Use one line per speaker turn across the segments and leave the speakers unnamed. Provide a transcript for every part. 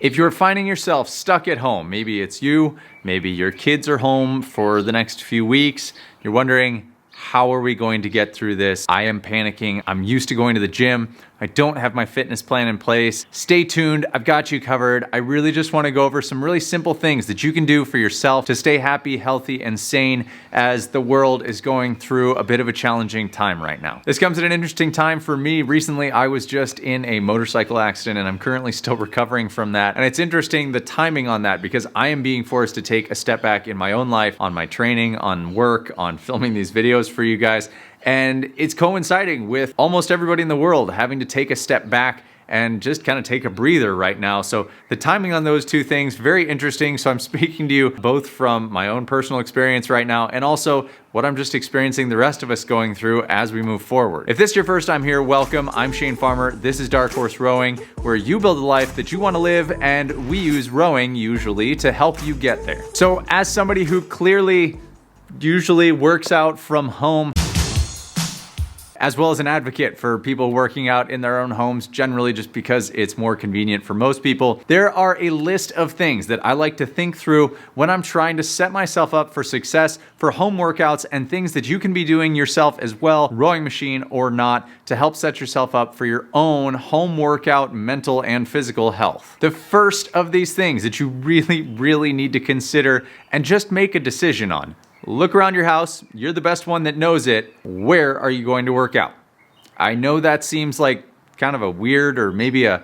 If you're finding yourself stuck at home, maybe it's you, maybe your kids are home for the next few weeks, you're wondering, how are we going to get through this? I am panicking. I'm used to going to the gym. I don't have my fitness plan in place. Stay tuned. I've got you covered. I really just want to go over some really simple things that you can do for yourself to stay happy, healthy, and sane as the world is going through a bit of a challenging time right now. This comes at an interesting time for me. Recently, I was just in a motorcycle accident and I'm currently still recovering from that. And it's interesting the timing on that because I am being forced to take a step back in my own life, on my training, on work, on filming these videos for you guys. And it's coinciding with almost everybody in the world having to take a step back and just kind of take a breather right now. So the timing on those two things, very interesting. So I'm speaking to you both from my own personal experience right now and also what I'm just experiencing the rest of us going through as we move forward. If this is your first time here, welcome. I'm Shane Farmer. This is Dark Horse Rowing, where you build a life that you want to live, and we use rowing usually to help you get there. So as somebody who clearly usually works out from home, as well as an advocate for people working out in their own homes, generally just because it's more convenient for most people, there are a list of things that I like to think through when I'm trying to set myself up for success for home workouts and things that you can be doing yourself as well, rowing machine or not, to help set yourself up for your own home workout, mental and physical health. The first of these things that you really need to consider and just make a decision on. Look around your house. You're the best one that knows it. Where are you going to work out? I know that seems like kind of a weird or maybe a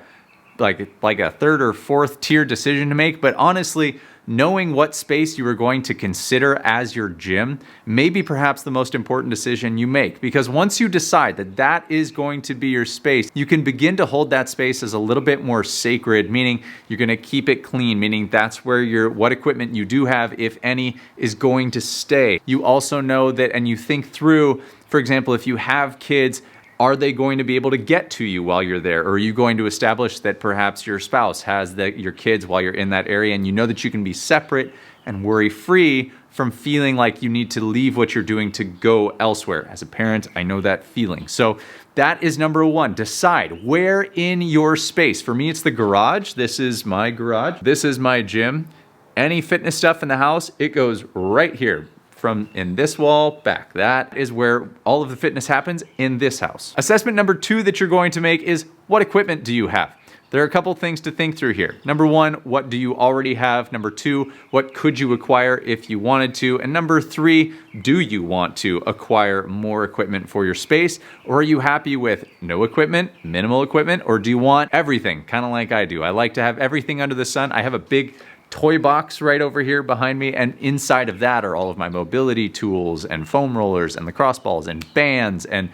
third or fourth tier decision to make, but honestly, knowing what space you are going to consider as your gym may be perhaps the most important decision you make, because once you decide that that is going to be your space, you can begin to hold that space as a little bit more sacred, meaning you're going to keep it clean, meaning that's where what equipment you do have, if any, is going to stay. You also know that, and you think through, for example, if you have kids, are they going to be able to get to you while you're there? Or are you going to establish that perhaps your spouse has your kids while you're in that area, and you know that you can be separate and worry-free from feeling like you need to leave what you're doing to go elsewhere? As a parent, I know that feeling. So that is number one. Decide where in your space. For me, it's the garage. This is my garage. This is my gym. Any fitness stuff in the house, it goes right here. From in this wall back. That is where all of the fitness happens in this house. Assessment number two that you're going to make is, what equipment do you have? There are a couple things to think through here. Number one, what do you already have? Number two, what could you acquire if you wanted to? And number three, do you want to acquire more equipment for your space? Or are you happy with no equipment, minimal equipment, or do you want everything? Kind of like I do. I like to have everything under the sun. I have a big toy box right over here behind me, and inside of that are all of my mobility tools and foam rollers and lacrosse balls and bands and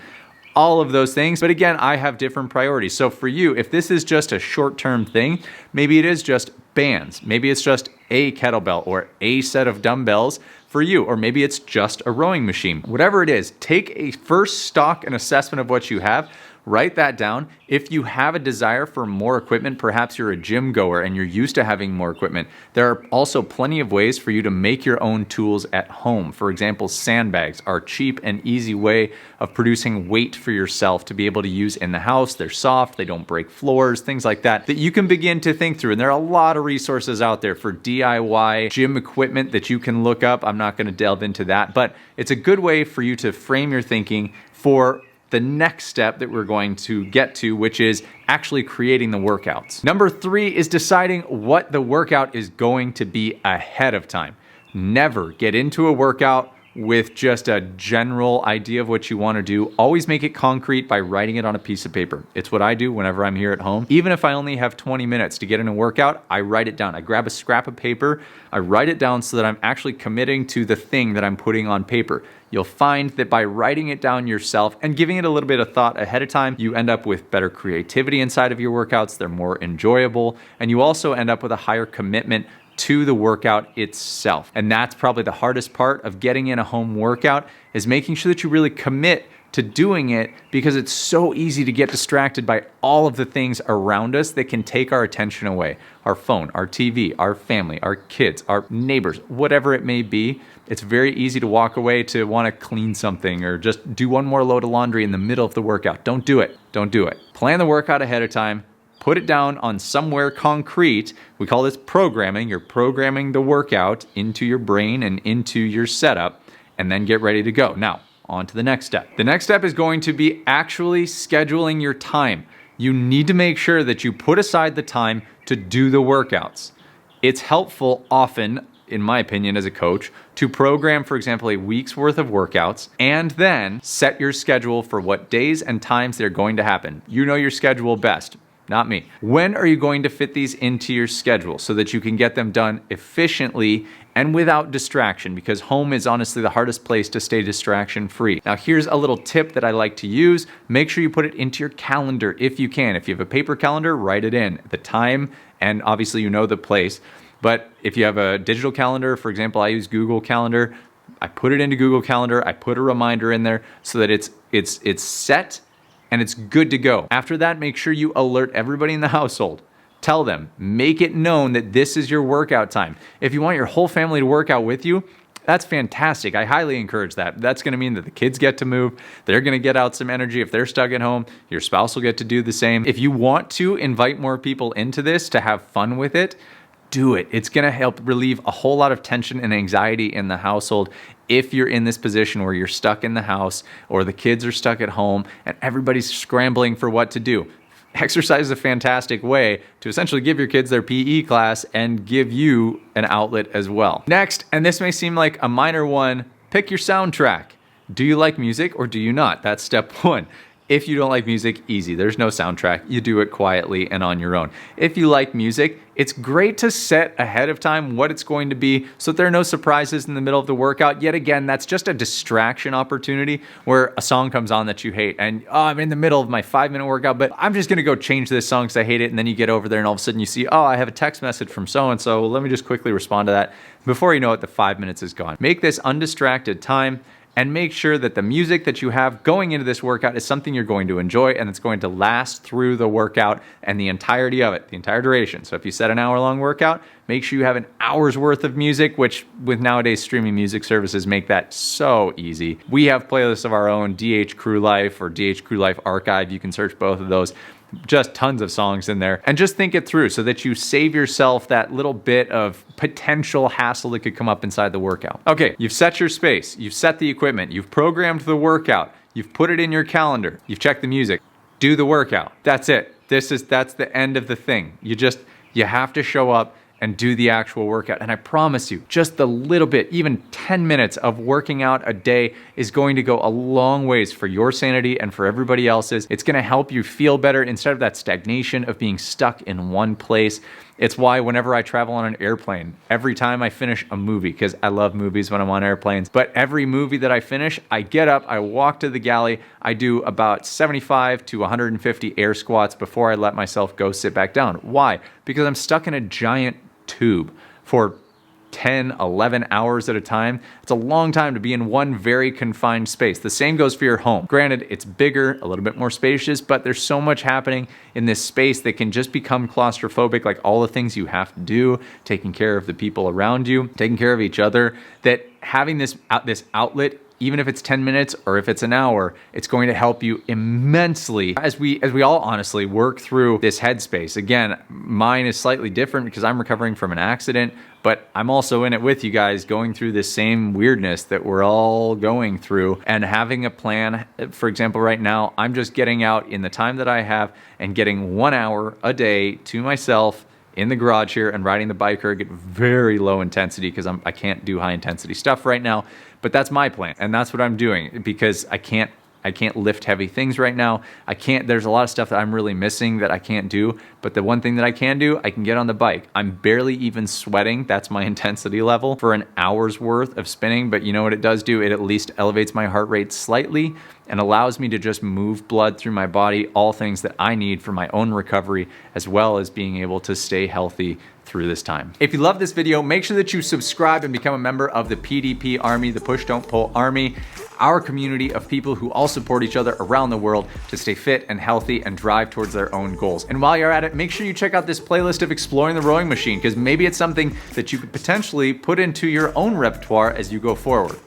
all of those things. But again, I have different priorities. So for you, if this is just a short-term thing, maybe it is just bands. Maybe it's just a kettlebell or a set of dumbbells for you, or maybe it's just a rowing machine. Whatever it is, take a first stock and assessment of what you have. Write that down. If you have a desire for more equipment, perhaps you're a gym goer and you're used to having more equipment, there are also plenty of ways for you to make your own tools at home. For example, sandbags are a cheap and easy way of producing weight for yourself to be able to use in the house. They're soft, they don't break floors, things like that you can begin to think through. And there are a lot of resources out there for DIY gym equipment that you can look up. I'm not going to delve into that, but it's a good way for you to frame your thinking for the next step that we're going to get to, which is actually creating the workouts. Number three is deciding what the workout is going to be ahead of time. Never get into a workout with just a general idea of what you want to do. Always make it concrete by writing it on a piece of paper. It's what I do whenever I'm here at home. Even if I only have 20 minutes to get in a workout, I write it down. I grab a scrap of paper, I write it down so that I'm actually committing to the thing that I'm putting on paper. You'll find that by writing it down yourself and giving it a little bit of thought ahead of time, you end up with better creativity inside of your workouts. They're more enjoyable, and you also end up with a higher commitment to the workout itself. And that's probably the hardest part of getting in a home workout, is making sure that you really commit to doing it, because it's so easy to get distracted by all of the things around us that can take our attention away. Our phone, our TV, our family, our kids, our neighbors, whatever it may be. It's very easy to walk away to want to clean something or just do one more load of laundry in the middle of the workout. Don't do it. Don't do it. Plan the workout ahead of time. put it down on somewhere concrete. We call this programming. You're programming the workout into your brain and into your setup, and then get ready to go. Now, on to the next step. The next step is going to be actually scheduling your time. You need to make sure that you put aside the time to do the workouts. It's helpful often, in my opinion as a coach, to program, for example, a week's worth of workouts and then set your schedule for what days and times they're going to happen. You know your schedule best, not me. When are you going to fit these into your schedule so that you can get them done efficiently and without distraction? Because home is honestly the hardest place to stay distraction free. Now, here's a little tip that I like to use. Make sure you put it into your calendar if you can. If you have a paper calendar, write it in, the time, and obviously you know the place. But if you have a digital calendar, for example, I use Google Calendar. I put it into Google Calendar. I put a reminder in there so that it's set and it's good to go. After that, make sure you alert everybody in the household. Tell them, make it known that this is your workout time. If you want your whole family to work out with you, that's fantastic. I highly encourage that. That's going to mean that the kids get to move. They're going to get out some energy. If they're stuck at home, your spouse will get to do the same. If you want to invite more people into this to have fun with it, do it. It's going to help relieve a whole lot of tension and anxiety in the household if you're in this position where you're stuck in the house or the kids are stuck at home and everybody's scrambling for what to do. Exercise is a fantastic way to essentially give your kids their PE class and give you an outlet as well. Next, and this may seem like a minor one, pick your soundtrack. Do you like music or do you not? That's step one. If you don't like music, easy. There's no soundtrack. You do it quietly and on your own. If you like music, it's great to set ahead of time what it's going to be so that there are no surprises in the middle of the workout. Yet again, that's just a distraction opportunity where a song comes on that you hate and, oh, I'm in the middle of my 5-minute workout, but I'm just gonna go change this song because I hate it. And then you get over there and all of a sudden you see, oh, I have a text message from so-and-so. Let me just quickly respond to that. Before you know it, the 5 minutes is gone. Make this undistracted time and make sure that the music that you have going into this workout is something you're going to enjoy and it's going to last through the workout and the entirety of it, the entire duration. So if you set an hour-long workout, make sure you have an hour's worth of music, which with nowadays streaming music services make that so easy. We have playlists of our own, DH Crew Life or DH Crew Life Archive. You can search both of those. Just tons of songs in there, and just think it through so that you save yourself that little bit of potential hassle that could come up inside the workout. Okay, you've set your space, you've set the equipment, you've programmed the workout, you've put it in your calendar, you've checked the music. Do the workout. That's it. That's the end of the thing. You have to show up and do the actual workout. And I promise you, just the little bit, even 10 minutes of working out a day is going to go a long ways for your sanity and for everybody else's. It's gonna help you feel better instead of that stagnation of being stuck in one place. It's why whenever I travel on an airplane, every time I finish a movie, because I love movies when I'm on airplanes, but every movie that I finish, I get up, I walk to the galley, I do about 75 to 150 air squats before I let myself go sit back down. Why? Because I'm stuck in a giant tube for 10, 11 hours at a time. It's a long time to be in one very confined space. The same goes for your home. Granted, it's bigger, a little bit more spacious, but there's so much happening in this space that can just become claustrophobic, like all the things you have to do, taking care of the people around you, taking care of each other, that having this outlet, even if it's 10 minutes or if it's an hour, it's going to help you immensely as we all honestly work through this headspace. Again, mine is slightly different because I'm recovering from an accident, but I'm also in it with you guys going through this same weirdness that we're all going through and having a plan. For example, right now, I'm just getting out in the time that I have and getting 1 hour a day to myself in the garage here and riding the bike or get very low intensity because I can't do high intensity stuff right now. But that's my plan, and that's what I'm doing because I can't lift heavy things right now. There's a lot of stuff that I'm really missing that I can't do, but the one thing that I can do, I can get on the bike. I'm barely even sweating. That's my intensity level for an hour's worth of spinning, but you know what it does do? It at least elevates my heart rate slightly and allows me to just move blood through my body, all things that I need for my own recovery, as well as being able to stay healthy through this time. If you love this video, make sure that you subscribe and become a member of the PDP Army, the Push Don't Pull Army, our community of people who all support each other around the world to stay fit and healthy and drive towards their own goals. And while you're at it, make sure you check out this playlist of Exploring the Rowing Machine, because maybe it's something that you could potentially put into your own repertoire as you go forward.